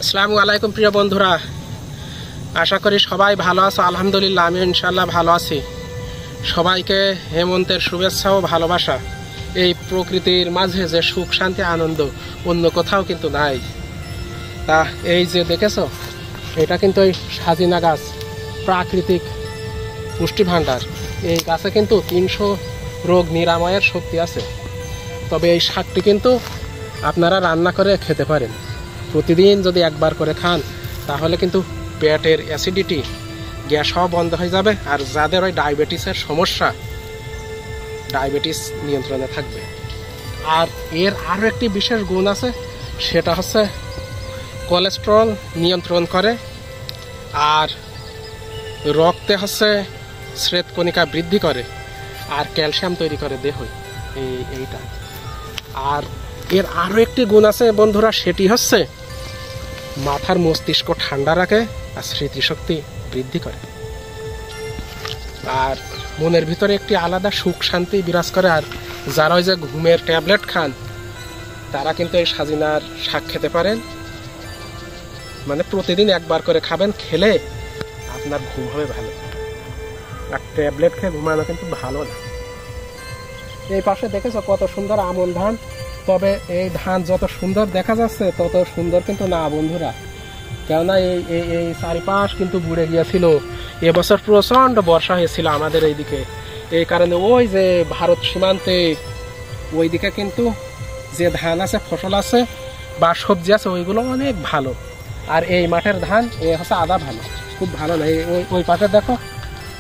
আসসালামু আলাইকুম প্রিয় বন্ধুরা, আশা করি সবাই ভালো আছো। আলহামদুলিল্লাহ আমি ইনশাআল্লাহ ভালো আছি। সবাইকে হেমন্তের শুভেচ্ছা ও ভালোবাসা। এই প্রকৃতির মাঝে যে সুখ শান্তি আনন্দ অন্য কোথাও কিন্তু নাই। তা এই যে দেখেছো, এটা কিন্তু ওই সাজিনা গাছ, প্রাকৃতিক পুষ্টি ভাণ্ডার। এই গাছে কিন্তু 300 রোগ নিরাময়ের শক্তি আছে। তবে এই শাকটি কিন্তু আপনারা রান্না করে খেতে পারেন। প্রতিদিন যদি একবার করে খান তাহলে কিন্তু পেটের অ্যাসিডিটি, গ্যাস হওয়া বন্ধ হয়ে যাবে। আর যাদের ওই ডায়াবেটিসের সমস্যা, ডায়াবেটিস নিয়ন্ত্রণে থাকবে। আর এর আরও একটি বিশেষ গুণ আছে, সেটা হচ্ছে কোলেস্টেরল নিয়ন্ত্রণ করে, আর রক্তে হচ্ছে শ্বেতকণিকা বৃদ্ধি করে, আর ক্যালসিয়াম তৈরি করে দেহ। এইটা। আর এর আরও একটি গুণ আছে বন্ধুরা, সেটি হচ্ছে মাথার মস্তিষ্ক ঠান্ডা রাখে আর স্মৃতিশক্তি বৃদ্ধি করে, আর মনের ভিতরে একটি আলাদা সুখ শান্তি বিরাজ করে। আর যারা ওই যে ঘুমের ট্যাবলেট খান তারা কিন্তু এই সাজিনার শাক খেতে পারেন। মানে প্রতিদিন একবার করে খাবেন, খেলে আপনার ঘুম হবে ভালো। আর ট্যাবলেট খেয়ে ঘুমানো কিন্তু ভালো না। এই পাশে দেখেছো কত সুন্দর আমন ধান। তবে এই ধান যত সুন্দর দেখা যাচ্ছে তত সুন্দর কিন্তু না বন্ধুরা, কেননা এই চারিপাশ কিন্তু বুড়ে গিয়েছিল। এবছর প্রচণ্ড বর্ষা হয়েছিল আমাদের এইদিকে। এই কারণে ওই যে ভারত সীমান্তে ওইদিকে কিন্তু যে ধান আছে, ফসল আছে বা সবজি আছে, ওইগুলো অনেক ভালো। আর এই মাঠের ধান এ হচ্ছে আদা ভালো, খুব ভালো না। ওই পাশে দেখো,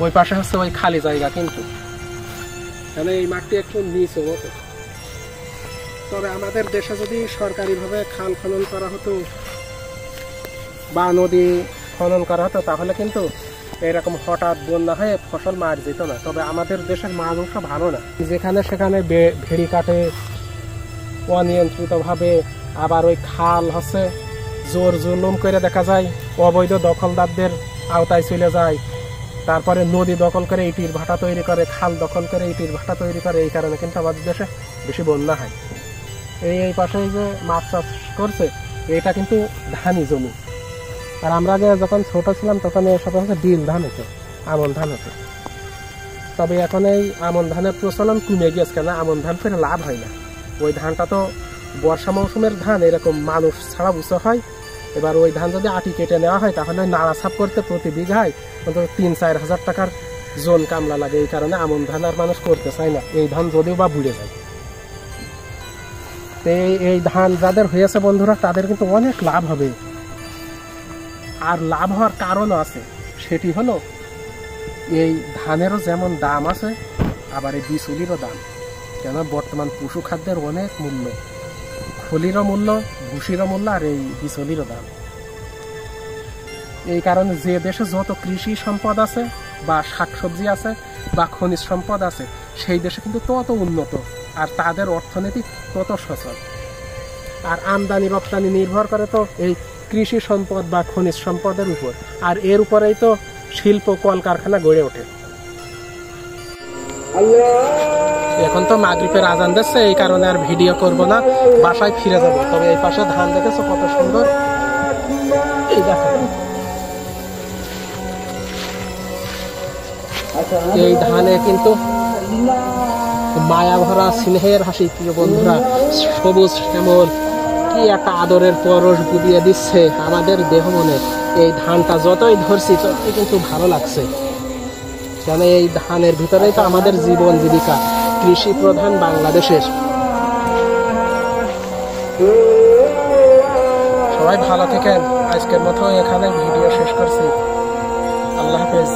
ওই পাশে হচ্ছে ওই খালি জায়গা, কিন্তু তাহলে এই মাঠটি একটু নিচু মতো। তবে আমাদের দেশে যদি সরকারিভাবে খাল খনন করা হতো বা নদী খনন করা হতো তাহলে কিন্তু এরকম হঠাৎ বন্যা হয়ে ফসল মার যেত না। তবে আমাদের দেশের মানুষ ভালো না, যেখানে সেখানে ভেড়ি কাটে অনিয়ন্ত্রিতভাবে। আবার ওই খাল হচ্ছে জোর জুলুম করে দেখা যায়, অবৈধ দখলদারদের আওতায় চলে যায়। তারপরে নদী দখল করে ইটির ভাটা তৈরি করে, খাল দখল করে ইটির ভাটা তৈরি করে। এই কারণে কিন্তু আমাদের দেশে বেশি বন্যা হয়। এই পাশে যে মাছ চাষ করছে, এটা কিন্তু ধানই জমি। আর আমরা আগে যখন ছোট ছিলাম তখন এসব হচ্ছে ডিল ধান হতো, আমন ধান হতো। তবে এখন এই আমন ধানের প্রচলন কমে গিয়েছে, কেন আমন ধান করে লাভ হয় না। ওই ধানটা তো বর্ষা মৌসুমের ধান, এরকম মানুষ ছাড়া উঁচু হয়। এবার ওই ধান যদি আটি কেটে নেওয়া হয় তাহলে নাড়াছাপ করতে প্রতি বিঘায় অন্তত 3-4 হাজার টাকার জোন কামলা লাগে। এই কারণে আমন ধান আর মানুষ করতে চায় না, এই ধান যদিও বা বুড়ে যায়। এই ধান যাদের হয়েছে বন্ধুরা, তাদের কিন্তু অনেক লাভ হবে। আর লাভ হওয়ার কারণও আছে, সেটি হলো এই ধানেরও যেমন দাম আছে, আবার এই বিচুলিরও দাম। কেন বর্তমান পশু খাদ্যের অনেক মূল্য, খলিরও মূল্য, ভুসিরও মূল্য, আর এই বিচুলিরও দাম। এই কারণে যে দেশে যত কৃষি সম্পদ আছে বা শাকসবজি আছে বা খনিজ সম্পদ আছে, সেই দেশে কিন্তু তত উন্নত, আর তাদের অর্থনীতি তত সচল। আর আমদানি রপ্তানি নির্ভর করে তো এই কৃষি সম্পদ বা খনিজ সম্পদের উপর, আর এর উপরেই তো শিল্প কলকারখানা গড়ে ওঠে। এখন তো মাগরিবের আজান দিচ্ছে, এই কারণে আর ভিডিও করব না, বাসায় ফিরে যাব। তবে এই পাশে ধান দেখেছো কত সুন্দর। এই দেখো, এই ধানে কিন্তু মায়া ভরা স্নেহের হাসি। প্রিয় বন্ধুরা, সবুজ শ্যামল কি একটা আদরের পরশ বুলিয়ে দিচ্ছে আমাদের দেহ মনে। এই ধানটা যতই ধরছি ততই কিন্তু ভালো লাগছে, কেন এই ধানের ভিতরেই তো আমাদের জীবন জীবিকা, কৃষি প্রধান বাংলাদেশের। সবাই ভালো থাকেন। আজকের মতো এখানে ভিডিও শেষ করছি। আল্লাহ হাফেজ।